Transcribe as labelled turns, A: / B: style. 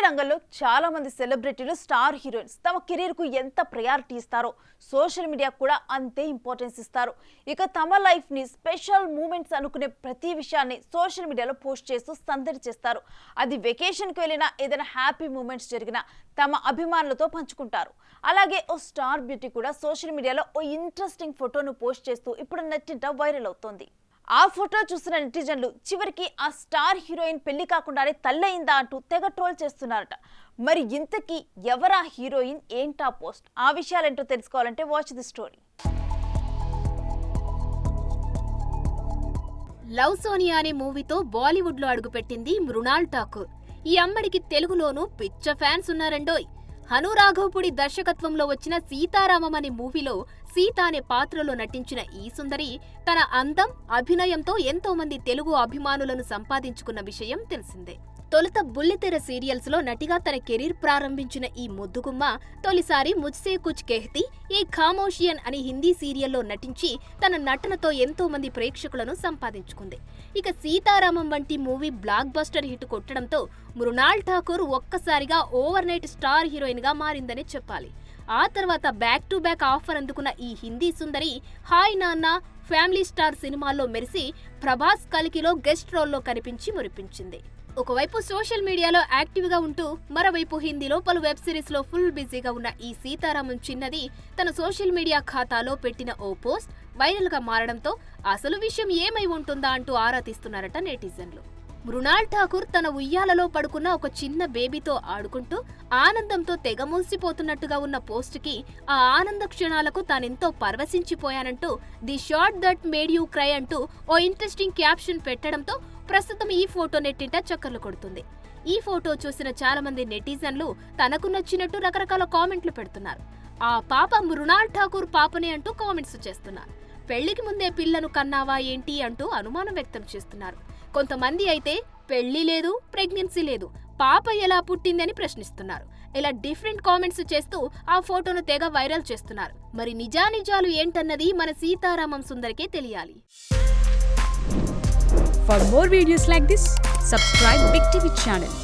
A: రంగంలో చాలా మంది సెలబ్రిటీలు స్టార్ హీరోయిన్స్ తమ కెరీర్ కు ఎంత ప్రయారిటీ ఇస్తారో సోషల్ మీడియా కూడా అంతే ఇంపార్టెన్స్ ఇస్తారు. ఇక తమ లైఫ్ ని స్పెషల్ మూమెంట్స్ అనుకునే ప్రతి విషయాన్ని సోషల్ మీడియాలో పోస్ట్ చేస్తూ సందడి చేస్తారు. అది వెకేషన్ కి వెళ్ళినా ఏదైనా హ్యాపీ మూమెంట్స్ జరిగినా తమ అభిమానులతో పంచుకుంటారు. అలాగే ఓ స్టార్ బ్యూటీ కూడా సోషల్ మీడియాలో ఓ ఇంట్రెస్టింగ్ ఫోటోను పోస్ట్ చేస్తూ ఇప్పుడు నెట్టింట వైరల్ అవుతోంది. ఆ ఫోటో చూసిన నెటిజన్లు చివరికి ఆ స్టార్ హీరోయిన్ పెళ్లి కాకుండానే తల్లయిందా అంటూ తెగ ట్రోల్ చేస్తున్నారట. మరి ఇంతకీ ఎవరా హీరోయిన్, ఏంటా పోస్ట్? ఆ విషయాలేంటో తెలుసుకోవాలంటే watch the story.
B: Love Sonia అనే మూవీతో బాలీవుడ్ లో అడుగుపెట్టింది మృణాల్ ఠాకూర్. ఈ అమ్మడికి తెలుగులోనూ పిచ్చ ఫ్యాన్స్ ఉన్నారండోయ్. హను రాఘవపూడి దర్శకత్వంలో వచ్చిన సీతారామం అనే మూవీలో సీత అనే పాత్రలో నటించిన ఈ సుందరి తన అందం, అభినయంతో ఎంతో మంది తెలుగు అభిమానులను సంపాదించుకున్న విషయం తెలిసిందే. తొలుత బుల్లితెర సీరియల్స్ లో నటిగా తన కెరీర్ ప్రారంభించిన ఈ ముద్దుగుమ్మ తొలిసారి ముజ్సే కుచ్ కెహ్తీ ఏ ఖామోషియన్ అని హిందీ సీరియల్లో నటించి తన నటనతో ఎంతో మంది ప్రేక్షకులను సంపాదించుకుంది. ఇక సీతారామం వంటి మూవీ బ్లాక్ బస్టర్ హిట్ కొట్టడంతో మృణాల్ ఠాకూర్ ఒక్కసారిగా ఓవర్ నైట్ స్టార్ హీరోయిన్ గా మారిందనే చెప్పాలి. ఆ తర్వాత బ్యాక్ టు బ్యాక్ ఆఫర్ అందుకున్న ఈ హిందీ సుందరి హాయ్ నాన్న, ఫ్యామిలీ స్టార్ సినిమాల్లో మెరిసి ప్రభాస్ కల్కిలో గెస్ట్ రోల్లో కనిపించి మురిపించింది. ఒకవైపు సోషల్ మీడియాలో యాక్టివ్ గా ఉంటూ మరోవైపు హిందీలో పలు వెబ్ సిరీస్ లో ఫుల్ బిజీగా ఉన్న ఈ సీతారామం చిన్నది తన సోషల్ మీడియా ఖాతాలో పెట్టిన ఓ పోస్ట్ వైరల్ గా మారడంతో అసలు విషయం ఏమై ఉంటుందా అంటూ ఆరా తీస్తున్నారట నెటిజన్లు. మృణాల్ ఠాకూర్ తన ఉయ్యాలలో పడుకున్న ఒక చిన్న బేబీతో ఆడుకుంటూ ఆనందంతో తెగ మూసిపోతున్నట్టుగా ఉన్న పోస్ట్ కి ఆ ఆనంద క్షణాలకు తానెంతో పరవశించిపోయానంటూ the shot that made you cry అంటూ ఓ ఇంట్రెస్టింగ్ క్యాప్షన్ పెట్టడంతో ప్రస్తుతం ఈ ఫోటో నెట్టింట చక్కర్లు కొడుతుంది. ఈ ఫోటో చూసిన చాలా మంది నెటిజన్లు తనకు నచ్చినట్టు రకరకాల కామెంట్లు పెడుతున్నారు. ఆ పాప మృణాల్ ఠాకూర్ పాపనే అంటూ కామెంట్స్ చేస్తున్నారు. పెళ్లికి ముందే పిల్లను కన్నావా ఏంటి అంటూ అనుమానం వ్యక్తం చేస్తున్నారు. కొంతమంది అయితే పెళ్లి లేదు, ప్రెగ్నెన్సీ లేదు, పాప ఎలా పుట్టిందని ప్రశ్నిస్తున్నారు. ఇలా డిఫరెంట్ కామెంట్స్ చేస్తూ ఆ ఫోటోను తెగ వైరల్ చేస్తున్నారు. మరి నిజానిజాలు ఏంటన్నది మన సీతారామం సుందరికే తెలియాలి.
C: For more videos like this, subscribe Big TV channel.